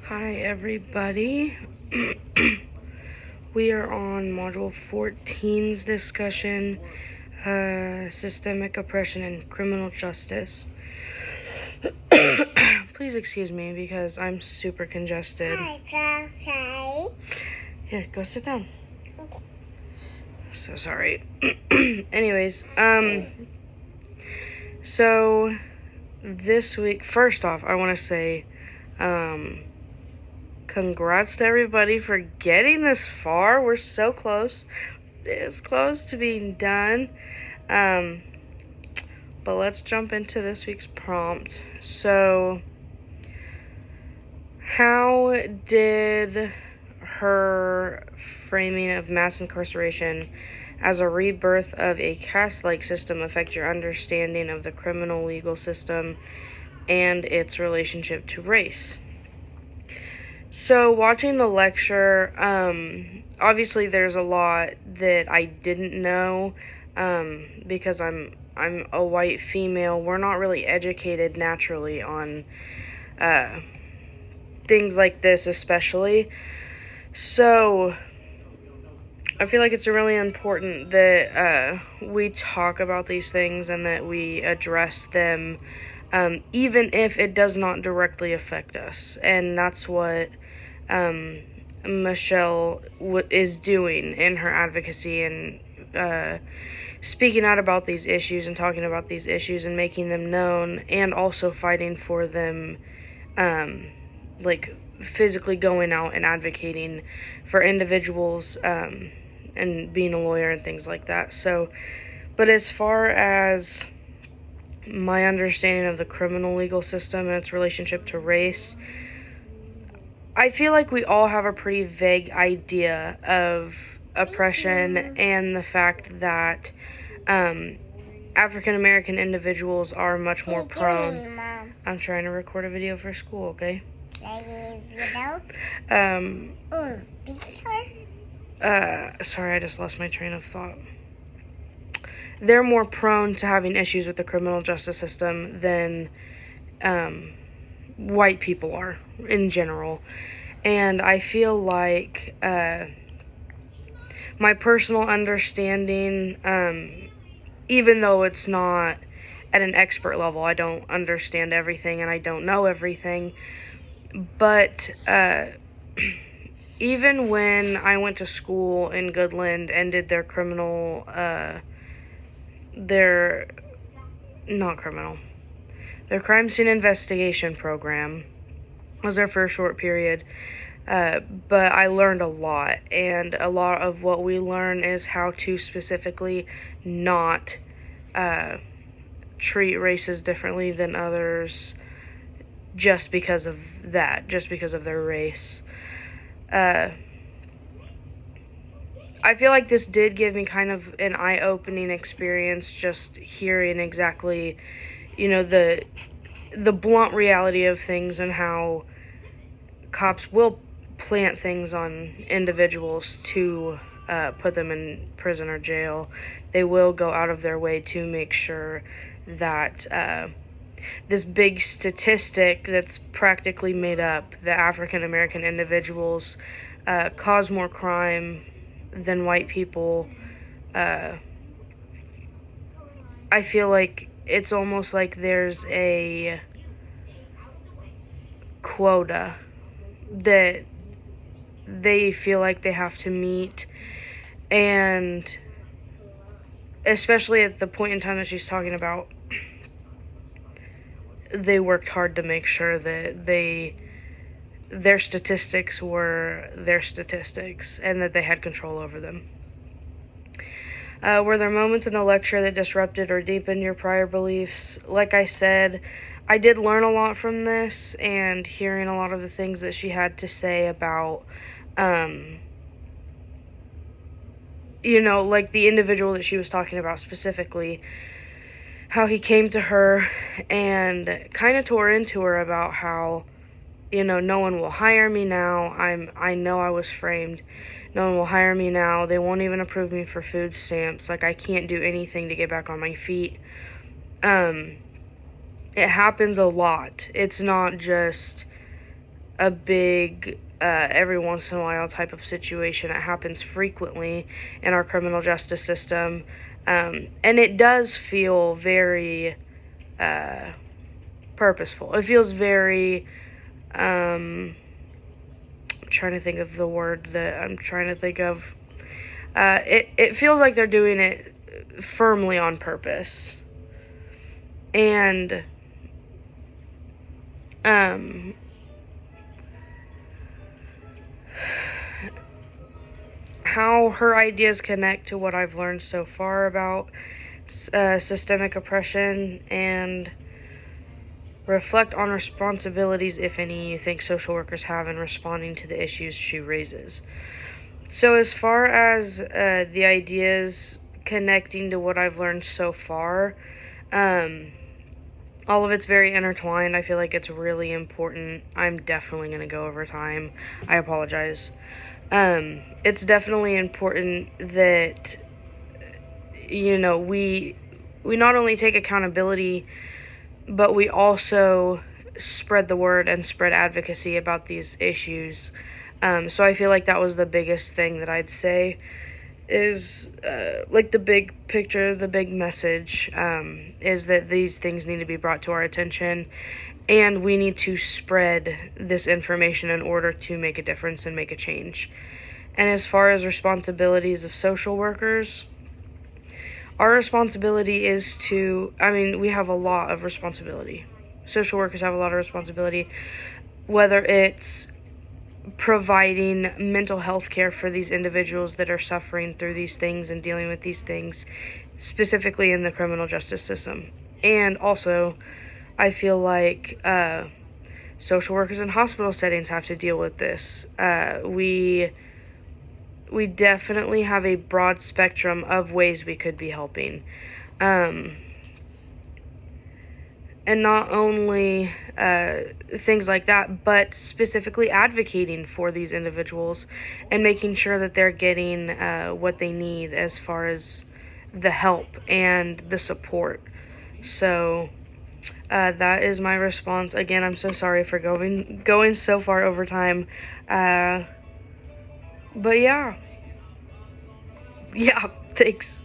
Hi everybody. We are on Module 14's discussion, Systemic Oppression and Criminal Justice. Please excuse me because I'm super congested. Hi. Here, go sit down. Okay. So sorry. Anyways, so this week, first off, I want to say, congrats to everybody for getting this far. We're so close. It's close to being done. But let's jump into this week's prompt. So, how did her framing of mass incarceration as a rebirth of a caste-like system affect your understanding of the criminal legal system and its relationship to race? So, watching the lecture, obviously there's a lot that I didn't know, because I'm a white female. We're not really educated naturally on things like this, especially. So, I feel like it's really important that we talk about these things and that we address them, even if it does not directly affect us. And that's what Michelle is doing in her advocacy and speaking out about these issues and talking about these issues and making them known, and also fighting for them, like physically going out and advocating for individuals, and being a lawyer and things like that. So, but as far as my understanding of the criminal legal system and its relationship to race, I feel like we all have a pretty vague idea of oppression and the fact that African American individuals are much more prone. Mom. I'm trying to record a video for school, okay? Sorry, I just lost my train of thought. They're more prone to having issues with the criminal justice system than white people are in general. And I feel like my personal understanding, even though it's not at an expert level, I don't understand everything and I don't know everything, but even when I went to school in Goodland and did their crime scene investigation program, was there for a short period, but I learned a lot, and a lot of what we learn is how to specifically not treat races differently than others just because of that, just because of their race. I feel like this did give me kind of an eye-opening experience, just hearing exactly, the blunt reality of things and how cops will plant things on individuals to put them in prison or jail. They will go out of their way to make sure that this big statistic that's practically made up, that African American individuals cause more crime than white people, I feel like it's almost like there's a quota that they feel like they have to meet, and especially at the point in time that she's talking about, they worked hard to make sure that their statistics were their statistics and that they had control over them. Were there moments in the lecture that disrupted or deepened your prior beliefs? Like I said, I did learn a lot from this, and hearing a lot of the things that she had to say about, like the individual that she was talking about specifically, how he came to her and kind of tore into her about how, no one will hire me now. I know I was framed. No one will hire me now. They won't even approve me for food stamps. Like, I can't do anything to get back on my feet. It happens a lot. It's not just a big every once in a while type of situation. It happens frequently in our criminal justice system, and it does feel very purposeful. It feels very I'm trying to think of the word that I'm trying to think of. It feels like they're doing it firmly on purpose. And how her ideas connect to what I've learned so far about systemic oppression, and reflect on responsibilities, if any, you think social workers have in responding to the issues she raises. So as far as the ideas connecting to what I've learned so far, all of it's very intertwined. I feel like it's really important. I'm definitely going to go over time. I apologize. It's definitely important that, we not only take accountability, but we also spread the word and spread advocacy about these issues. So I feel like that was the biggest thing that I'd say is, like, the big picture, the big message, is that these things need to be brought to our attention, and we need to spread this information in order to make a difference and make a change. And as far as responsibilities of social workers, our responsibility is we have a lot of responsibility. Social workers have a lot of responsibility, whether it's providing mental health care for these individuals that are suffering through these things and dealing with these things, specifically in the criminal justice system. And also, I feel like social workers in hospital settings have to deal with this. We definitely have a broad spectrum of ways we could be helping. And not only things like that, but specifically advocating for these individuals and making sure that they're getting what they need as far as the help and the support. So that is my response. Again, I'm so sorry for going so far over time. But yeah, thanks.